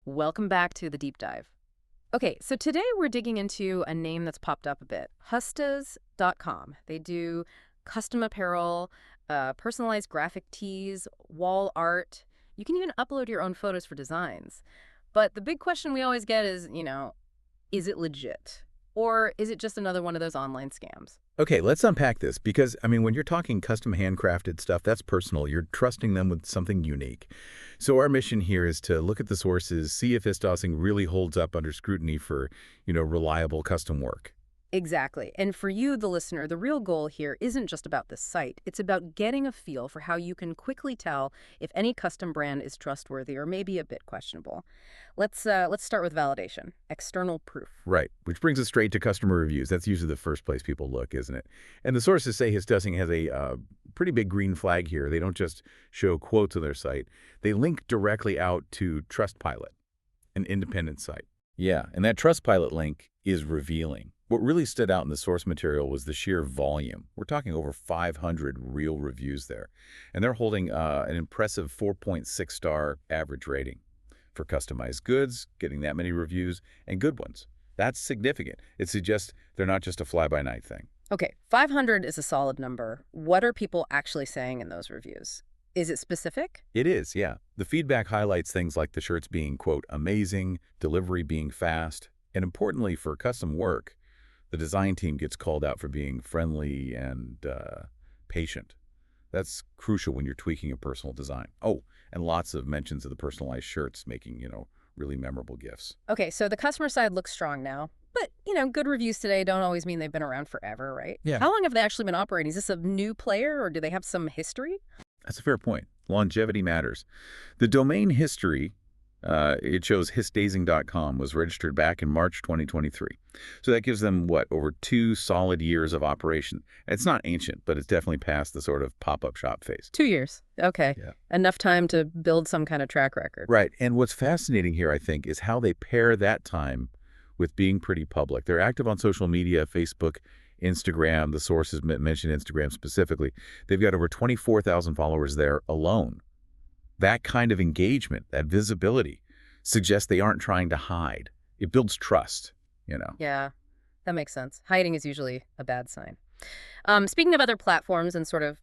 Welcome back to the deep dive. Okay, so today we're digging into a name that's popped up a bit, Hustas.com. They do custom apparel, personalized graphic tees, wall art. You can even upload your own photos for designs. But the big question we always get is, is it legit? Or is it just another one of those online scams? Okay, let's unpack this because, when you're talking custom handcrafted stuff, that's personal. You're trusting them with something unique. So our mission here is to look at the sources, see if Histozing really holds up under scrutiny for, reliable custom work. Exactly. And for you, the listener, the real goal here isn't just about the site. It's about getting a feel for how you can quickly tell if any custom brand is trustworthy or maybe a bit questionable. Let's start with validation, external proof. Right, which brings us straight to customer reviews. That's usually the first place people look, isn't it? And the sources say Histozing has a pretty big green flag here. They don't just show quotes on their site. They link directly out to Trustpilot, an independent site. Yeah, and that Trustpilot link is revealing. What really stood out in the source material was the sheer volume. We're talking over 500 real reviews there. And they're holding an impressive 4.6-star average rating. For customized goods, getting that many reviews, and good ones. That's significant. It suggests they're not just a fly-by-night thing. Okay, 500 is a solid number. What are people actually saying in those reviews? Is it specific? It is, yeah. The feedback highlights things like the shirts being, quote, amazing, delivery being fast, and importantly for custom work, the design team gets called out for being friendly and patient. That's crucial when you're tweaking a personal design. Oh, and lots of mentions of the personalized shirts making, really memorable gifts. Okay, so the customer side looks strong now. But, good reviews today don't always mean they've been around forever, right? Yeah. How long have they actually been operating? Is this a new player or do they have some history? That's a fair point. Longevity matters. The domain history, it shows Histozing.com, was registered back in March 2023. So that gives them, over 2 solid years of operation. It's not ancient, but it's definitely past the sort of pop-up shop phase. 2 years. Okay. Yeah. Enough time to build some kind of track record. Right. And what's fascinating here, I think, is how they pair that time with being pretty public. They're active on social media, Facebook, Instagram. The sources mention Instagram specifically. They've got over 24,000 followers there alone. That kind of engagement, that visibility, suggests they aren't trying to hide. It builds trust, Yeah, that makes sense. Hiding is usually a bad sign. Speaking of other platforms and sort of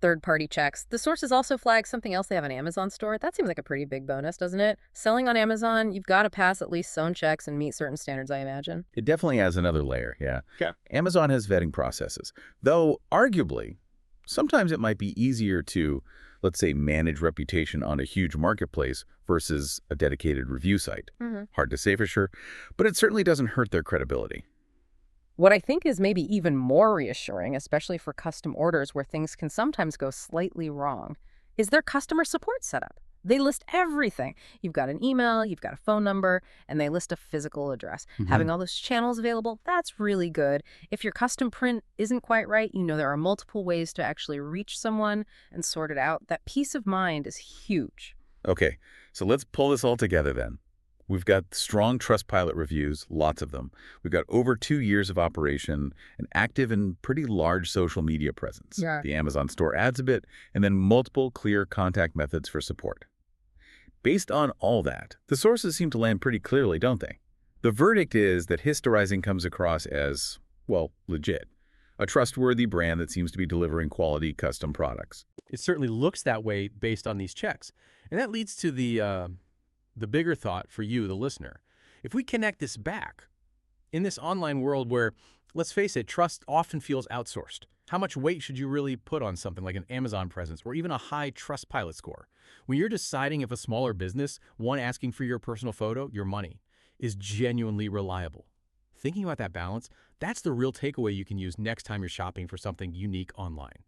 third-party checks, the sources also flag something else they have an Amazon store. That seems like a pretty big bonus, doesn't it? Selling on Amazon, you've got to pass at least some checks and meet certain standards, I imagine. It definitely adds another layer, yeah. Yeah. Amazon has vetting processes, though arguably, sometimes it might be easier to, let's say, manage reputation on a huge marketplace versus a dedicated review site. Hard to say for sure, but it certainly doesn't hurt their credibility. What I think is maybe even more reassuring, especially for custom orders where things can sometimes go slightly wrong, is their customer support setup. They list everything. You've got an email, you've got a phone number, and they list a physical address. Having all those channels available, that's really good. If your custom print isn't quite right, there are multiple ways to actually reach someone and sort it out. That peace of mind is huge. Okay, so let's pull this all together then. We've got strong Trustpilot reviews, lots of them. We've got over 2 years of operation, an active and pretty large social media presence. Yeah. The Amazon store adds a bit, and then multiple clear contact methods for support. Based on all that, the sources seem to land pretty clearly, don't they? The verdict is that Histozing comes across as, legit. A trustworthy brand that seems to be delivering quality custom products. It certainly looks that way based on these checks. And that leads to the bigger thought for you, the listener. If we connect this back, in this online world where, let's face it, trust often feels outsourced, how much weight should you really put on something like an Amazon presence or even a high Trustpilot score? When you're deciding if a smaller business, one asking for your personal photo, your money, is genuinely reliable. Thinking about that balance, that's the real takeaway you can use next time you're shopping for something unique online.